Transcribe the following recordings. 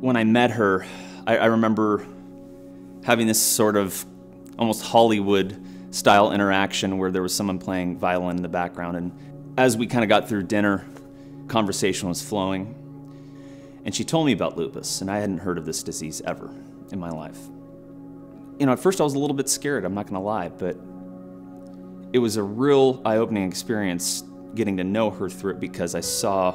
When I met her, I remember having this sort of almost Hollywood-style interaction where there was someone playing violin in the background. And as we kind of got through dinner, conversation was flowing. And she told me about lupus, and I hadn't heard of this disease ever in my life. You know, at first I was a little bit scared, I'm not gonna lie, but it was a real eye-opening experience getting to know her through it because I saw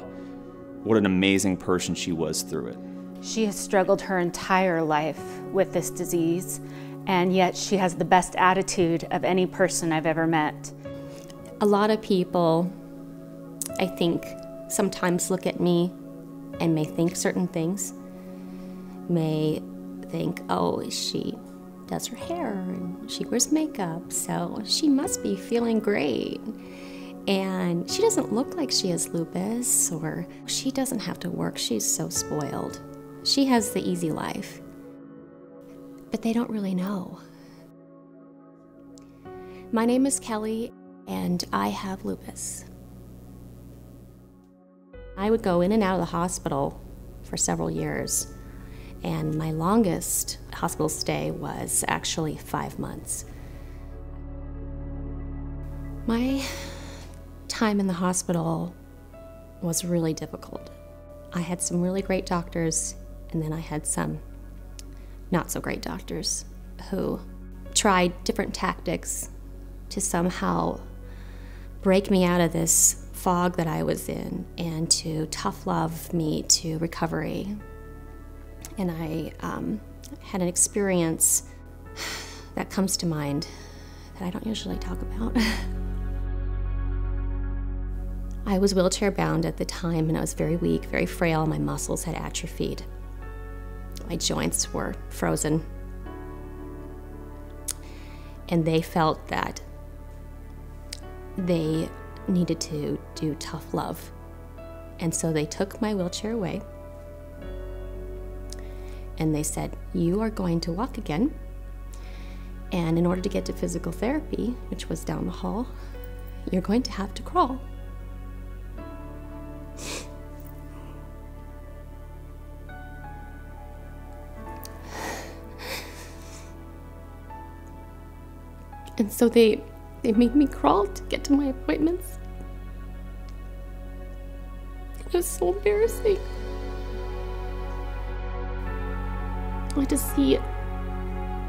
what an amazing person she was through it. She has struggled her entire life with this disease, and yet she has the best attitude of any person I've ever met. A lot of people, I think, sometimes look at me and may think certain things, may think, oh, she does her hair and she wears makeup, so she must be feeling great. And she doesn't look like she has lupus, or she doesn't have to work, she's so spoiled. She has the easy life. But they don't really know. My name is Kelly, and I have lupus. I would go in and out of the hospital for several years, and my longest hospital stay was actually 5 months. My time in the hospital was really difficult. I had some really great doctors, and then I had some not so great doctors who tried different tactics to somehow break me out of this fog that I was in and to tough love me to recovery. And I had an experience that comes to mind that I don't usually talk about. I was wheelchair bound at the time, and I was very weak, very frail. My muscles had atrophied. My joints were frozen. And they felt that they needed to do tough love. And so they took my wheelchair away, and they said, you are going to walk again. And in order to get to physical therapy, which was down the hall, you're going to have to crawl. And so they made me crawl to get to my appointments. It was so embarrassing. I had to see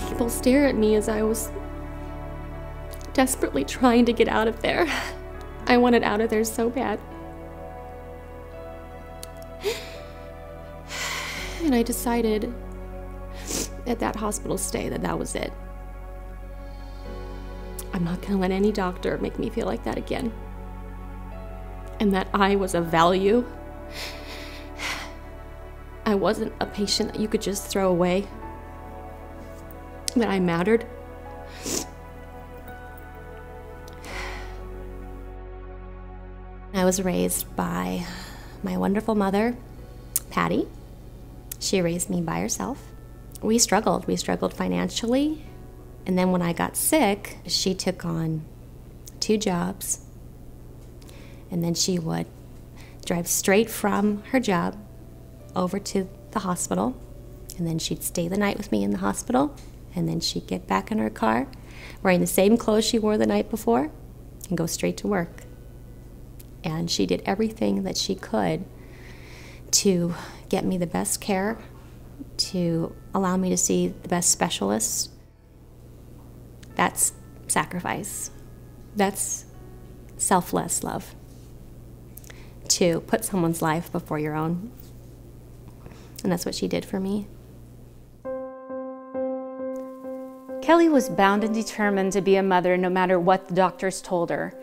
people stare at me as I was desperately trying to get out of there. I wanted out of there so bad. And I decided at that hospital stay that that was it. I'm not going to let any doctor make me feel like that again. And that I was of value. I wasn't a patient that you could just throw away. That I mattered. I was raised by my wonderful mother, Patty. She raised me by herself. We struggled financially. And then when I got sick, she took on 2 jobs. And then she would drive straight from her job over to the hospital. And then she'd stay the night with me in the hospital. And then she'd get back in her car, wearing the same clothes she wore the night before, and go straight to work. And she did everything that she could to get me the best care, to allow me to see the best specialists. That's sacrifice. That's selfless love. To put someone's life before your own. And that's what she did for me. Kelly was bound and determined to be a mother no matter what the doctors told her.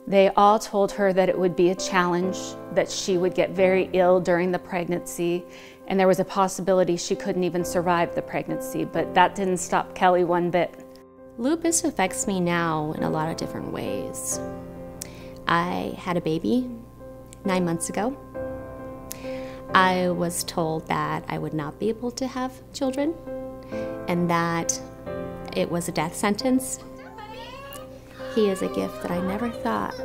They all told her that it would be a challenge, that she would get very ill during the pregnancy, and there was a possibility she couldn't even survive the pregnancy, but that didn't stop Kelly one bit. Lupus affects me now in a lot of different ways. I had a baby 9 months ago. I was told that I would not be able to have children and that it was a death sentence. He is a gift that I never thought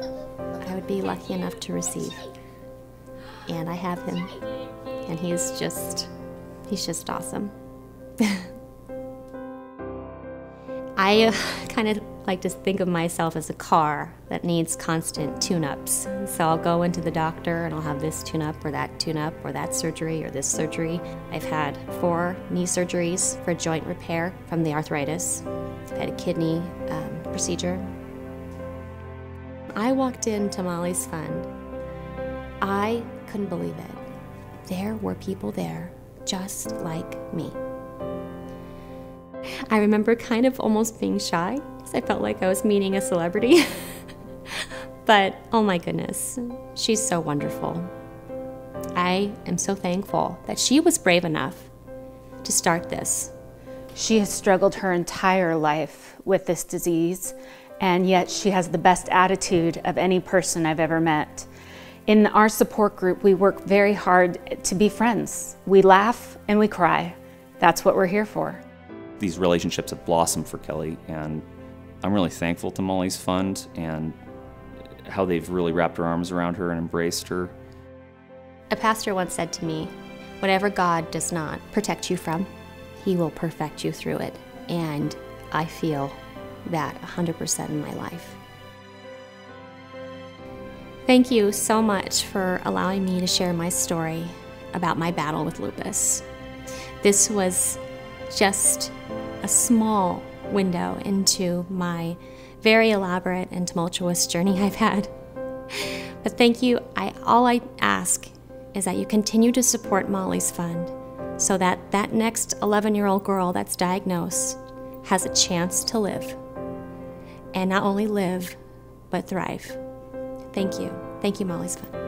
I would be lucky enough to receive. And I have him, and he is just He's just awesome. I kind of like to think of myself as a car that needs constant tune-ups. So I'll go into the doctor and I'll have this tune-up or that surgery or this surgery. I've had 4 knee surgeries for joint repair from the arthritis. I've had a kidney procedure. I walked into Molly's Fund. I couldn't believe it. There were people there just like me. I remember kind of almost being shy because I felt like I was meeting a celebrity. But oh my goodness, she's so wonderful. I am so thankful that she was brave enough to start this. She has struggled her entire life with this disease, and yet she has the best attitude of any person I've ever met. In our support group, we work very hard to be friends. We laugh and we cry. That's what we're here for. These relationships have blossomed for Kelly, and I'm really thankful to Molly's Fund and how they've really wrapped their arms around her and embraced her. A pastor once said to me, whatever God does not protect you from, He will perfect you through it. And I feel that 100% in my life. Thank you so much for allowing me to share my story about my battle with lupus. This was just a small window into my very elaborate and tumultuous journey I've had. But thank you. All I ask is that you continue to support Molly's Fund so that that next 11-year-old girl that's diagnosed has a chance to live. And not only live, but thrive. Thank you. Thank you, Molly's Fund.